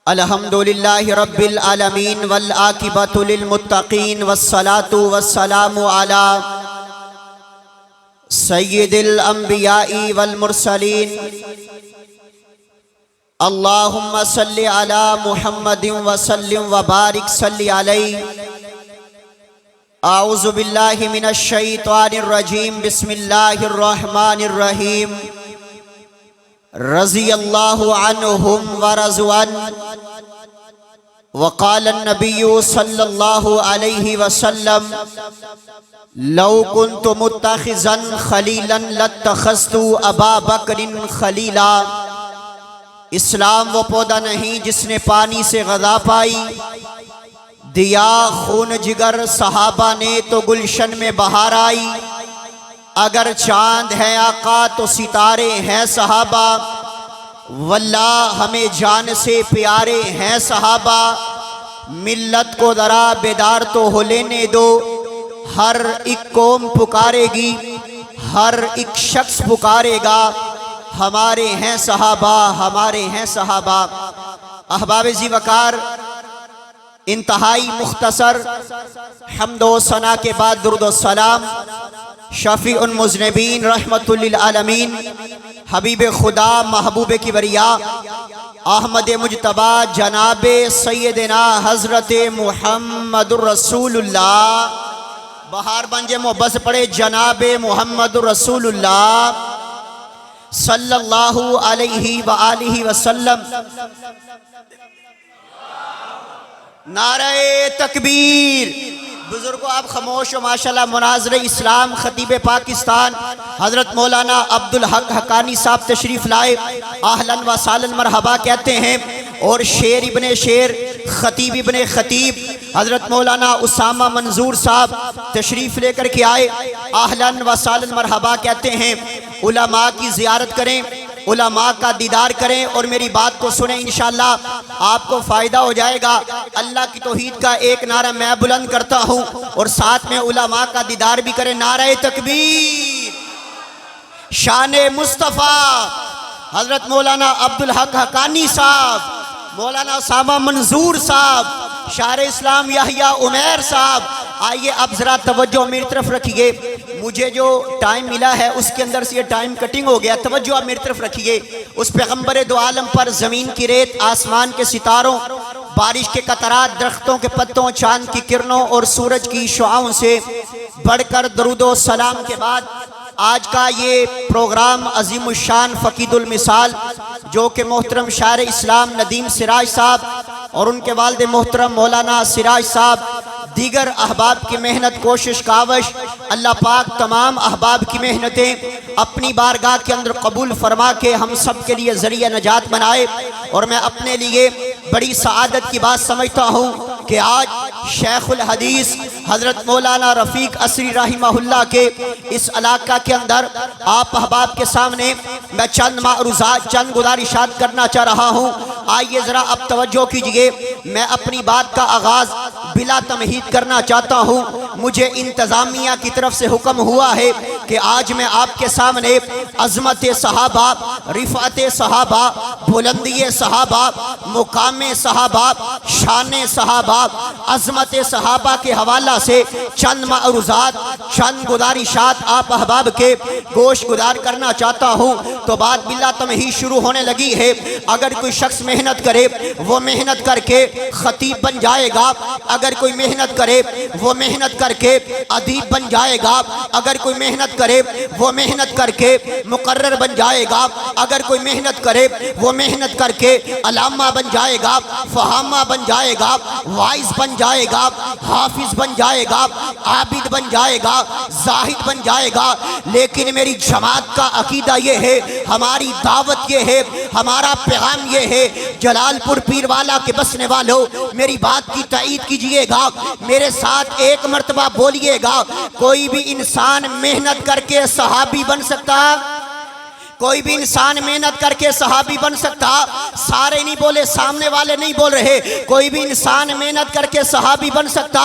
الحمدللہ رب العالمین والعاقبۃ للمتقین والصلاة والسلام علی سید الانبیاء والمرسلین اللہم صلی علی محمد وسلم وبارک صلی علیہ اعوذ باللہ من الشیطان الرجیم بسم اللہ الرحمن الرحیم رضی اللہ عنہم ورضوا عنہ وقال النبی صلی اللہ علیہ وسلم لو كنت متخذا خلیلا لاتخذت ابا بکر خلیلا۔ اسلام وہ پودا نہیں جس نے پانی سے غذا پائی، دیا خون جگر صحابہ نے تو گلشن میں بہار آئی۔ اگر چاند ہے آقا تو ستارے ہیں صحابہ، واللہ ہمیں جان سے پیارے ہیں صحابہ۔ ملت کو ذرا بیدار تو ہو لینے دو، ہر ایک قوم پکارے گی، ہر ایک شخص پکارے گا، ہمارے ہیں صحابہ، ہمارے ہیں صحابہ۔ احباب ذی وقار، انتہائی مختصر حمد و ثنا کے بعد درود و سلام شفیع المذنبین رحمت للعالمین حبیب خدا محبوب کبریا احمد مجتبی جناب سیدنا حضرت محمد الرسول اللہ، بہار بنجے محبت پڑے جناب محمد الرسول اللہ صلی اللہ علیہ وآلہ وسلم۔ نعرہ تکبیر۔ بزرگوں آپ خاموش ہو ماشاءاللہ۔ مناظر اسلام خطیب پاکستان حضرت مولانا عبدالحق حقانی صاحب تشریف لائے، اہلاً و سہلاً مرحبا کہتے ہیں۔ اور شیر ابن شیر، خطیب ابن خطیب حضرت مولانا اسامہ منظور صاحب تشریف لے کر کے آئے، اہلاً و سہلاً مرحبا کہتے ہیں۔ علماء کی زیارت کریں، علماء کا دیدار کریں اور میری بات کو سنیں، انشاءاللہ آپ کو فائدہ ہو جائے گا۔ اللہ کی توحید کا ایک نعرہ میں بلند کرتا ہوں اور ساتھ میں علماء کا دیدار بھی کریں۔ نعرہ تکبیر۔ شان مصطفیٰ حضرت مولانا عبدالحق حقانی صاحب، مولانا اسامہ منظور صاحب، شاعر اسلام یحییٰ عمیر صاحب، آئیے اب ذرا توجہ میری طرف رکھیے۔ مجھے جو ٹائم ملا ہے اس کے اندر سے یہ ٹائم کٹنگ ہو گیا، توجہ آپ میری طرف رکھیے۔ اس پیغمبر دو عالم پر زمین کی ریت، آسمان کے ستاروں، بارش کے قطرات، درختوں کے پتوں، چاند کی کرنوں اور سورج کی شعاؤں سے بڑھ کر درود و سلام کے بعد آج کا یہ پروگرام عظیم الشان فقید المثال جو کہ محترم شاعر اسلام ندیم سراج صاحب اور ان کے والد محترم مولانا سراج صاحب، دیگر احباب کی محنت، کوشش، کاوش، اللہ پاک تمام احباب کی محنتیں اپنی بارگاہ کے اندر قبول فرما کے ہم سب کے لیے ذریعہ نجات بنائے۔ اور میں اپنے لیے بڑی سعادت کی بات سمجھتا ہوں کہ آج شیخ الحدیث حضرت مولانا رفیق اسری رحمہ اللہ کے اس علاقہ کے اندر آپ احباب کے سامنے میں چند معروضات، چند گزارشات کرنا چاہ رہا ہوں۔ آئیے ذرا اب توجہ کیجئے، میں اپنی بات کا آغاز بلا تمہید کرنا چاہتا ہوں۔ مجھے انتظامیہ کی طرف سے حکم ہوا ہے کہ آج میں آپ کے سامنے عظمت صحابہ، رفعت صحابہ، بلندی صحابہ، مقام صحابہ، شان صحابہ، عظمت صحابہ کے حوالہ سے چند معروضات، چند گزارشات آپ احباب کے گوش گزار کرنا چاہتا ہوں۔ تو بات بلا تمہید شروع ہونے لگی ہے۔ اگر کوئی شخص محنت کرے وہ محنت کر کے خطیب بن جائے گا، اگر کوئی محنت کرے وہ محنت کر کے ادیب بن جائے گا، اگر کوئی محنت کرے وہ محنت کر کے مقرر بن جائے گا، اگر کوئی محنت کرے وہ محنت کر کے علامہ بن جائے گا، فہامہ بن جائے گا، وائز بن جائے گا، حافظ بن جائے گا، عابد بن جائے گا، زاہد بن جائے گا۔ لیکن میری جماعت کا عقیدہ یہ ہے، ہماری دعوت یہ ہے، ہمارا پیغام یہ ہے، جلال پور پیر والا کے بسنے والوں میری بات کی تائید کیجئے گا، میرے ساتھ ایک مرتبہ بولیے گا، کوئی بھی انسان محنت کر کے صحابی بن سکتا؟ کوئی بھی انسان محنت کر کے صحابی بن سکتا، سارے نہیں بولے، سامنے والے نہیں بول رہے، کوئی بھی انسان محنت کر کے صحابی بن سکتا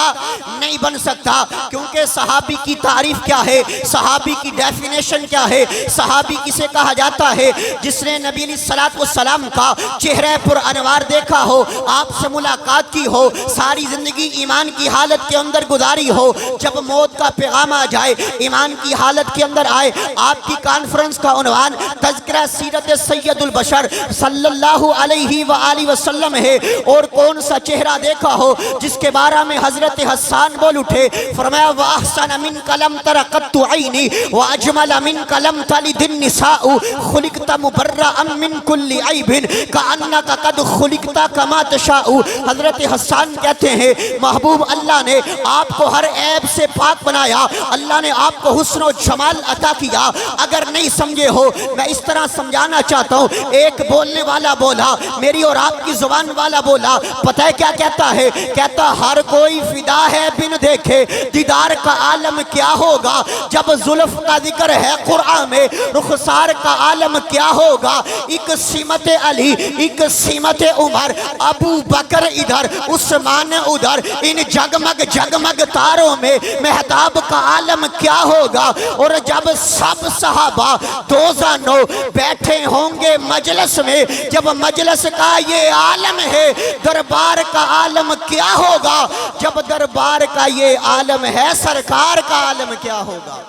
نہیں بن سکتا، کیونکہ صحابی کی تعریف کیا ہے، صحابی کی ڈیفینیشن کیا ہے؟ صحابی کسے کہا جاتا ہے؟ جس نے نبی علیہ الصلوۃ والسلام کا چہرہ پر انوار دیکھا ہو، آپ سے ملاقات کی ہو، ساری زندگی ایمان کی حالت کے اندر گزاری ہو، جب موت کا پیغام آ جائے ایمان کی حالت کے اندر آئے۔ آپ کی کانفرنس کا عنوان تذکرہ سیرت سید البشر صلی اللہ علیہ وآلہ وسلم ہے، اور کون سا چہرہ دیکھا ہو جس کے بارے میں حضرت حسان بول اٹھے، فرمایا وَأَحْسَنَ مِنْكَ لَمْ تَرَ قَطُّ عَيْنِي وَأَجْمَلَ مِنْكَ لَمْ تَلِدِ النِّسَاءُ خُلِقْتَ مُبَرَّأً مِنْ كُلِّ عَيْبٍ كَأَنَّكَ قَدْ خُلِقْتَ كَمَا تَشَاءُ۔ حضرت حسان کہتے ہیں محبوب اللہ نے آپ کو ہر عیب سے پاک بنایا، اللہ نے آپ کو حسن و جمال عطا کیا۔ اگر نہیں سمجھے ہو میں اس طرح سمجھانا چاہتا ہوں، ایک بولنے والا بولا، میری اور آپ کی زبان والا بولا، پتہ ہے کیا کہتا ہے؟ کہتا ہر کوئی فدا ہے بن دیکھے دیدار کا عالم کیا ہوگا، جب زلف کا ذکر ہے قرآن میں رخسار کا عالم کیا ہوگا۔ ایک سمت علی، ایک سمت عمر، ابو بکر ادھر عثمان ادھر، ان جگمگ جگمگ تاروں میں مہتاب کا عالم کیا ہوگا۔ اور جب سب صحابہ دوزانوں بیٹھے ہوں گے مجلس میں، جب مجلس کا یہ عالم ہے دربار کا عالم کیا ہوگا، جب دربار کا یہ عالم ہے سرکار کا عالم کیا ہوگا۔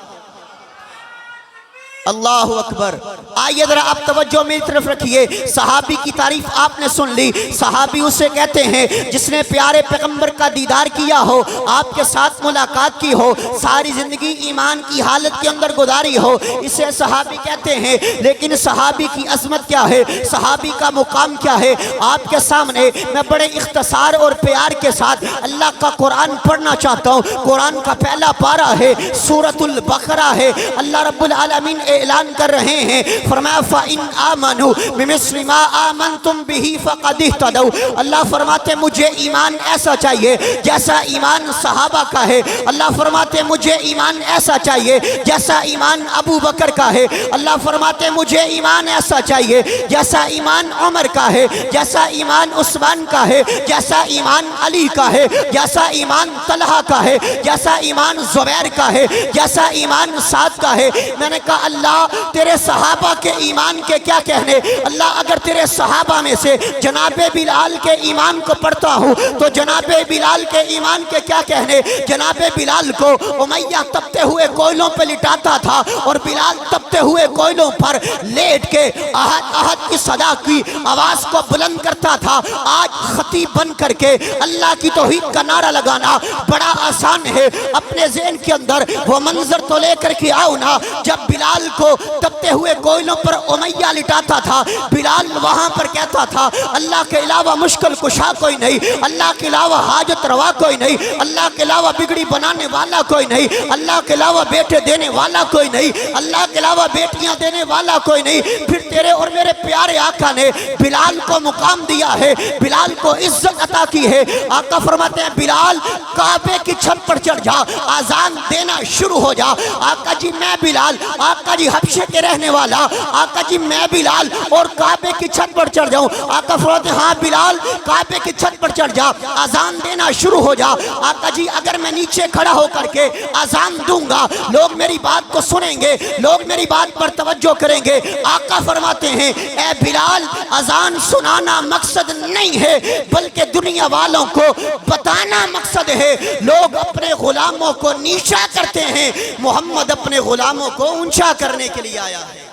اللہ اکبر۔ آئیے ذرا آپ توجہ میری طرف رکھیے، صحابی کی تعریف آپ نے سن لی۔ صحابی اسے کہتے ہیں جس نے پیارے پیغمبر کا دیدار کیا ہو، آپ کے ساتھ ملاقات کی ہو، ساری زندگی ایمان کی حالت کے اندر گزاری ہو، اسے صحابی کہتے ہیں۔ لیکن صحابی کی عظمت کیا ہے، صحابی کا مقام کیا ہے، آپ کے سامنے میں بڑے اختصار اور پیار کے ساتھ اللہ کا قرآن پڑھنا چاہتا ہوں۔ قرآن کا پہلا پارہ ہے، سورۃ البقرہ ہے۔ اللہ رب العالمین اعلان کر رہے ہیں، فرمایا فَإِنْ آمَنُوا بِمِثْلِ مَا آمَنْتُمْ بِهِ فَقَدِ اهْتَدَوْا۔ اللہ فرماتے مجھے ایمان ایسا چاہیے جیسا ایمان صحابہ کا ہے۔ اللہ فرماتے مجھے ایمان ایسا چاہیے جیسا ایمان ابو بکر کا ہے۔ اللہ فرماتے مجھے ایمان ایسا چاہیے جیسا ایمان عمر کا ہے، جیسا ایمان عثمان کا ہے، جیسا ایمان علی کا ہے، جیسا ایمان طلحہ کا ہے، جیسا ایمان زبیر کا ہے، جیسا ایمان سعد کا ہے۔ میں نے کہا اللہ تیرے صحابہ کے ایمان کے کیا کہنے؟ اللہ اگر تیرے صحابہ میں سے جناب بلال کے ایمان کو پڑھتا ہوں تو جناب بلال کے ایمان کے کیا کہنے؟ جناب بلال کو امیہ تپتے ہوئے کوئلوں پہ لٹاتا تھا، اور بلال تپتے ہوئے کوئلوں پر لیٹ کے احد احد کی صدا کی آواز کو بلند کرتا تھا۔ آج خطیب بن کر کے اللہ کی توحید کا نعرہ لگانا بڑا آسان ہے، اپنے ذہن کے اندر وہ منظر تو لے کر کے آؤ نا، جب بلال کو تپتے ہوئے کوئلوں پر امیہ لٹاتا تھا، بلال وہاں پر کہتا تھا اللہ کے علاوہ مشکل کشا کوئی نہیں، اللہ کے علاوہ حاجت روا کوئی نہیں، اللہ کے علاوہ بگڑی بنانے والا کوئی نہیں، اللہ کے علاوہ بیٹے دینے والا کوئی نہیں، اللہ کے علاوہ بیٹیاں دینے والا کوئی نہیں۔ پھر تیرے اور میرے پیارے آقا نے بلال کو مقام دیا ہے، بلال کو عزت عطا کی ہے۔ آقا فرماتے ہیں بلال کعبے کی چھت پر چڑھ جا، آذان دینا شروع ہو جا۔ آقا جی میں بلال، آقا جی حبشے کے رہنے والا، آقا جی میں بلال اور کعبے کی چھت پر چڑھ جاؤں؟ آقا فرماتے ہیں ہاں بلال کعبے کی چھت پر چڑھ جا، آذان دینا شروع ہو جا۔ آقا جی اگر میں نیچے کھڑا ہو کر کے آذان دوں گا لوگ میری بات کو سنیں گے، لوگ میری بات پر توجہ کریں گے۔ آقا فرماتے ہیں اے بلال آذان سنانا مقصد نہیں ہے بلکہ دنیا والوں کو بتانا مقصد ہے۔ لوگ اپنے غلاموں کو نیچا کرتے ہیں، محمد اپنے غلاموں کو اونچا کرنے کے لیے آیا ہے۔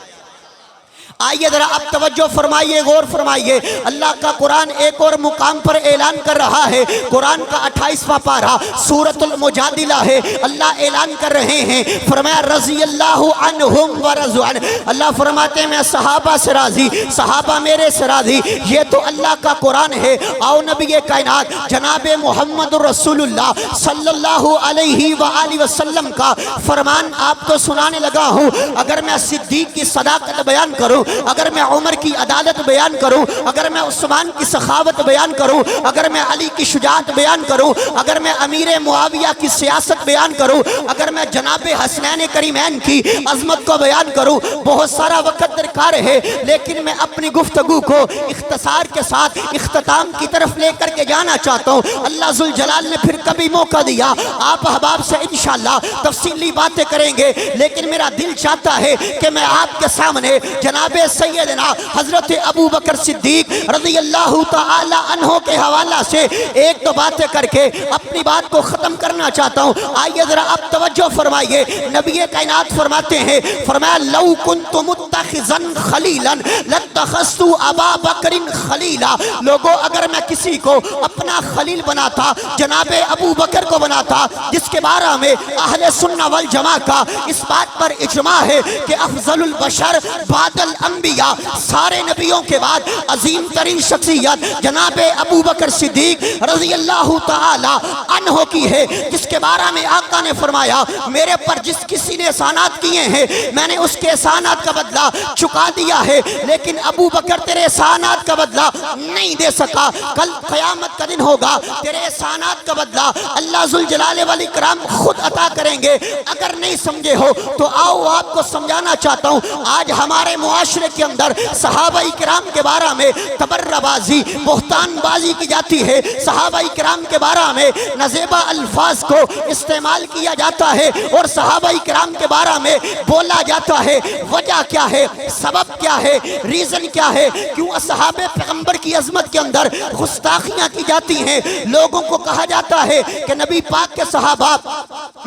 آئیے ذرا آپ توجہ فرمائیے، غور فرمائیے، اللہ کا قرآن ایک اور مقام پر اعلان کر رہا ہے۔ قرآن کا 28واں پارہ سورۃ المجادلہ ہے، اللہ اعلان کر رہے ہیں، فرمایا رضی اللہ عنہم ورضوا عنہ۔ اللہ فرماتے ہیں میں صحابہ سے راضی، صحابہ میرے سے راضی۔ یہ تو اللہ کا قرآن ہے۔ آؤ نبی کائنات جناب محمد رسول اللہ صلی اللہ علیہ وآلہ وسلم کا فرمان آپ کو سنانے لگا ہوں۔ اگر میں صدیق کی صداقت بیان کروں اگر میں عمر کی عدالت بیان کروں، اگر میں عثمان کی سخاوت بیان کروں، اگر میں علی کی شجاعت بیان کروں، اگر میں امیر معاویہ کی سیاست بیان کروں، اگر میں جناب حسنین کریمین کی عظمت کو بیان کروں، بہت سارا وقت درکار ہے، لیکن میں اپنی گفتگو کو اختصار کے ساتھ اختتام کی طرف لے کر کے جانا چاہتا ہوں۔ اللہ ذوالجلال نے پھر کبھی موقع دیا، آپ احباب سے انشاءاللہ تفصیلی باتیں کریں گے، لیکن میرا دل چاہتا ہے کہ میں آپ کے سامنے جناب سیدنا حضرت ابو بکر صدیق رضی اللہ تعالی عنہ کے حوالہ سے ایک دو باتیں کر کے اپنی بات کو ختم کرنا چاہتا ہوں۔ آئیے ذرا آپ توجہ فرمائیے، نبی کائنات فرماتے ہیں، فرمایا لو کنت متخذا خلیلا لاتخذت ابا بکر خلیلا۔ لوگوں اگر میں کسی کو اپنا خلیل بناتا جناب ابو بکر کو بناتا، جس کے بارے میں اہل سنہ والجماع کا اس بات پر اجماع ہے کہ افضل البشر بعد الانبیاء، سارے نبیوں کے بعد عظیم ترین شخصیت جناب ابو بکر صدیق رضی اللہ تعالی عنہ کی ہے، جس کے بارے میں آقا نے فرمایا میرے پر جس کسی نے احسانات کیے ہیں میں نے اس کے احسانات کا بدلہ چکا دیا ہے، لیکن ابو بکر تیرے احسانات کا بدلہ نہیں دے سکا۔ کل قیامت کا دن ہوگا، تیرے احسانات کا بدلہ اللہ ذوالجلال والاکرام خود عطا کریں گے۔ اگر نہیں سمجھے ہو تو آؤ آپ کو سمجھانا چاہتا ہوں۔ آج ہمارے معاشرے کے اندر صحابہ کرام کے بارے میں تبرہ بازی، بہتان بازی کی جاتی ہے، صحابہ کرام کے بارے میں نازیبہ الفاظ کو استعمال کیا جاتا ہے اور صحابہ کرام کے بارے میں بولا جاتا ہے۔ وجہ کیا ہے، سبب کیا ہے، ریزن کیا ہے، کیوں اصحاب پیغمبر کی عظمت کے اندر گستاخیاں کی جاتی ہیں؟ لوگوں کو کہا جاتا ہے کہ نبی پاک کے صحابہ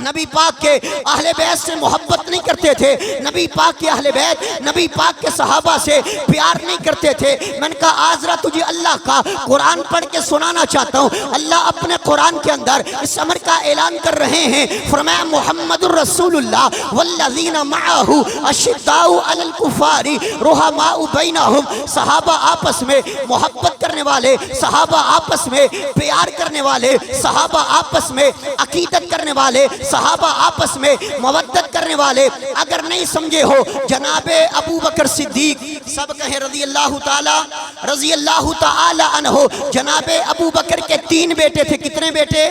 نبی پاک کے اہل بیت سے محبت نہیں کرتے تھے، نبی پاک کے اہل بیت نبی پاک کے صحابہ سے پیار نہیں کرتے تھے۔ میں نے کہا آج رات تجھے اللہ کا قرآن پڑھ کے سنانا چاہتا ہوں۔ اللہ اپنے قرآن کے اندر اس امر کا اعلان کر رہے ہیں، فرمایا محمد الرسول اللہ والذین معہ اشداء علی الکفار رحماء بینہم۔ صحابہ آپس میں محبت کرنے والے، صحابہ آپس میں پیار کرنے والے، صحابہ آپس میں عقیدت کرنے والے، صحابہ آپس میں مودت کرنے والے۔ اگر نہیں سمجھے ہو جناب ابو بکر صدیق، سب کہیں رضی اللہ تعالی عنہ۔ جناب ابو بکر کے 3 بیٹے تھے، کتنے بیٹے؟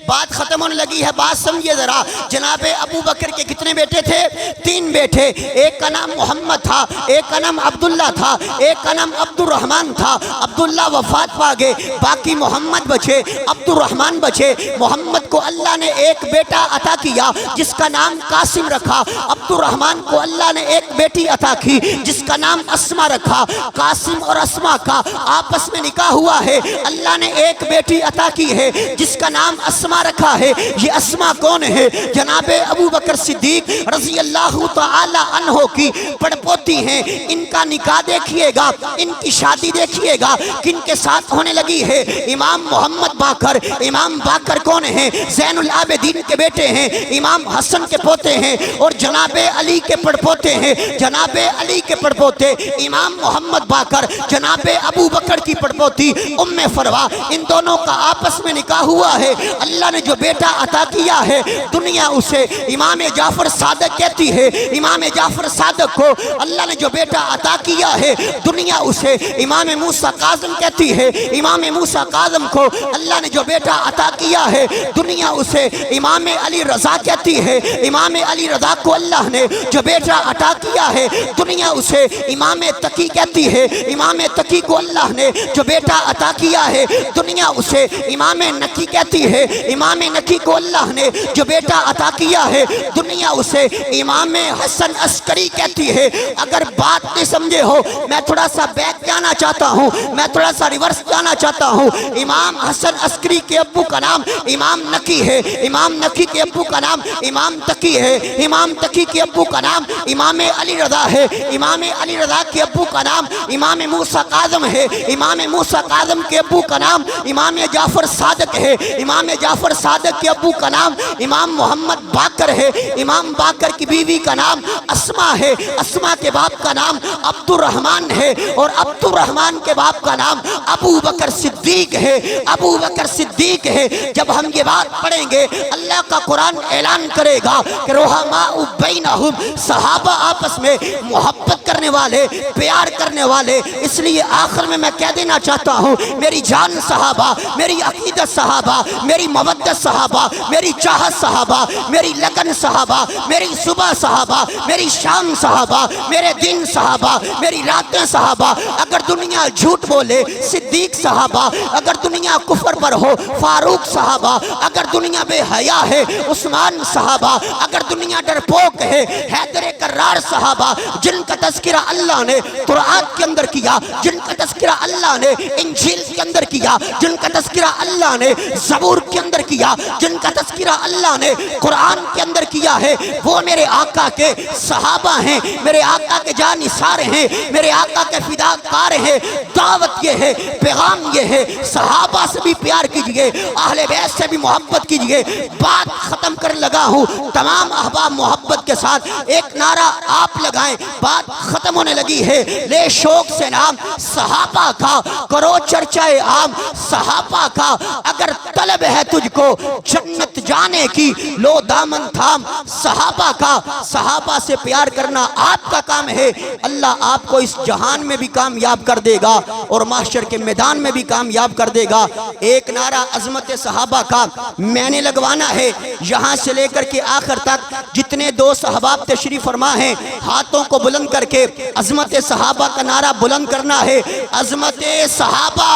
بات ختم ہونے لگی ہے، بات سمجھیے ذرا۔ جناب ابو بکر کے کتنے بیٹے تھے؟ 3 بیٹے۔ ایک کا نام محمد تھا، ایک کا نام عبداللہ تھا، ایک کا نام عبد الرحمن تھا۔ عبداللہ وفات پا گئے، باقی محمد بچے، عبد الرحمن بچے۔ محمد کو اللہ نے ایک بیٹا عطا کیا جس کا نام قاسم رکھا، عبد الرحمن کو اللہ نے ایک بیٹی عطا کی جس کا نام اسما رکھا۔ قاسم اور اسما کا آپس میں نکاح ہوا ہے، اللہ نے ایک بیٹی عطا کی ہے جس کا نام اسما رکھا ہے۔ یہ اسما کون ہے؟ جناب ابو بکر صدیق رضی اللہ تعالی عنہ کی پڑپوتی ہیں۔ ان کا نکاح دیکھیے گا، ان کی شادی دیکھیے گا کن کے ساتھ ہونے لگی ہے؟ امام محمد باقر۔ امام باقر کون ہیں؟ زین العابدین کے بیٹے ہیں، امام حسن کے پوتے ہیں اور جناب علی کے پڑپوتے ہیں۔ جناب علی کے پڑپوتے امام محمد باقر، جناب ابو بکر کی پڑپوتی ام فروا، ان دونوں کا آپس میں نکاح ہوا ہے۔ اللہ نے جو بیٹا عطا کیا ہے دنیا اسے امام جعفر صادق کہتی ہے۔ امام جعفر صادق کو اللہ نے جو بیٹا عطا کیا ہے دنیا اسے امام موسیٰ کاظم کہتی ہے۔ امام موسیٰ کاظم کو اللہ نے جو بیٹا عطا کیا ہے دنیا اسے امام علی رضا کہتی ہے۔ امام علی رضا کو اللہ نے جو بیٹا عطا کیا ہے دنیا اسے امام تقی کہتی ہے۔ امام تقی کو اللہ نے جو بیٹا عطا کیا ہے دنیا اسے امام نقی کہتی ہے۔ امام نقی کو اللہ نے جو بیٹا عطا کیا ہے دنیا اسے امام حسن عسکری کہتی ہے۔ اگر بات نہیں سمجھے ہو میں تھوڑا سا بیک جانا چاہتا ہوں، میں تھوڑا سا ریورس جانا چاہتا ہوں۔ امام حسن عسکری کے ابو کا نام امام نقی ہے، امام نقی کے ابو کا نام امام تقی ہے، امام تقی کے ابو کا نام امام علی رضا ہے، امام علی رضا کے ابو کا نام امام موسیٰ کاظم ہے، امام موسیٰ کاظم کے ابو کا نام امام جعفر صادق ہے، امام جعفر جعفر صادق کے ابو کا نام امام محمد باقر ہے، امام باقر کی بیوی کا نام اسما ہے، اسما کے باپ کا نام عبد الرحمن ہے، اور عبد الرحمن کے باپ کا نام ابو بکر صدیق ہے، ابو بکر صدیق ہے۔ جب ہم یہ بات پڑھیں گے اللہ کا قرآن اعلان کرے گا کہ رحماء بینہم، صحابہ آپس میں محبت کرنے والے، پیار کرنے والے۔ اس لیے آخر میں کہہ دینا چاہتا ہوں، میری جان صحابہ، میری عقیدت صحابہ، میری مودت صحابہ، میری چاہت صحابہ، میری لگن صحابہ، میری صبح صحابہ، میری شام صحابہ، میرے دن صحابہ، میری راتیں صحابہ۔ اگر دنیا جھوٹ بولے صدیق صحابہ، اگر دنیا کفر پر ہو فاروق صحابہ، اگر دنیا بے حیا ہے عثمان صحابہ، اگر دنیا ڈرپوک ہے حیدر کرار صحابہ، جن کا تذکرہ اللہ نے قرآن کے اندر کیا، جن کا تذکرہ اللہ نے انجیل کے اندر کیا، جن کا تذکرہ اللہ نے زبور کے اندر کیا، جن کا تذکرہ اللہ نے قرآن کے اندر کیا ہے، وہ میرے آقا کے صحابہ ہیں، میرے آقا کے جانثار ہیں، میرے آقا کے فداکار ہیں۔ دعوت یہ ہے، پیغام یہ ہے، صحابہ سے بھی پیار کیجئے، اہل بیت سے بھی محبت کیجئے۔ بات ختم کر لگا ہوں، تمام احباب محبت کے ساتھ ایک نعرہ آپ لگائیں، بات ختم ہونے لگی ہے۔ لے شوق سے نام صحابہ کا، کرو چرچائے عام صحابہ کا، اگر طلب ہے تجھ کو جنت جانے کی، لو دامن تھام صحابہ کا۔ صحابہ سے پیار کرنا آپ کا کام ہے، اللہ آپ کو اس جہان میں بھی کامیاب کر دے گا اور محشر کے میدان میں بھی کامیاب کر دے گا۔ ایک نعرہ عظمت صحابہ کا میں نے لگوانا ہے، یہاں سے لے کر کے آخر تک جتنے دوست احباب تشریف فرما ہیں ہاتھوں کو بلند کر کے عظمت صحابہ کا نعرہ بلند کرنا ہے۔ عظمت صحابہ،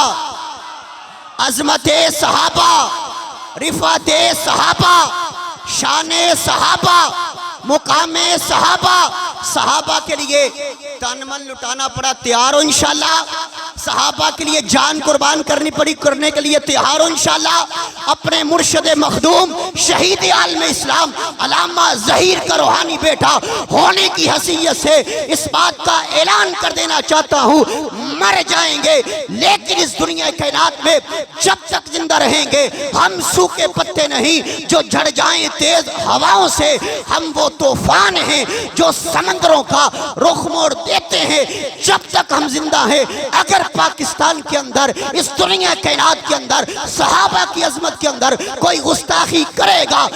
عظمت صحابہ، رفعت صحابہ، شان صحابہ، مقام صحابہ۔ صحابہ کے لیے تن من لٹانا پڑا، تیار ہو انشاءاللہ؟ صحابہ کے لیے جان قربان کرنی پڑی، کرنے کے لیے تیار ہو انشاءاللہ؟ اپنے مرشد مخدوم شہید عالم اسلام علامہ ظہیر کا روحانی بیٹا ہونے کی حیثیت سے اس بات کا اعلان کر دینا چاہتا ہوں، مر جائیں گے لیکن اس دنیا کائنات میں جب تک زندہ رہیں گے ہم سوکھے پتے نہیں جو جھڑ جائیں تیز ہواؤں سے، ہم وہ طوفان ہیں جو سمندروں کا رخ موڑ دیتے ہیں۔ جب تک ہم زندہ ہیں، اگر پاکستان کے اندر، اس دنیا کائنات کے اندر، صحابہ کی عظمت کے اندر کوئی گستاخی کرے گا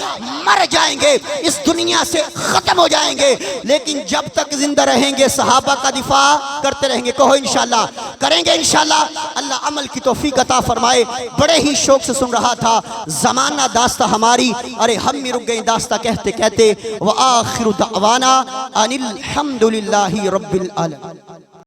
مر جائیں گے، اس دنیا سے ختم ہو جائیں گے۔ لیکن جب تک زندہ رہیں گے صحابہ کا دفاع کرتے رہیں گے۔ کہو انشاءاللہ، کریں گے انشاءاللہ۔ اللہ عمل کی توفیق عطا فرمائے۔ بڑے ہی شوق سے سن رہا تھا زمانہ داستہ ہماری، ارے ہم بھی رک گئے داستہ کہتے کہتے۔ وآخر دعوانا ان الحمدللہ رب العالمین۔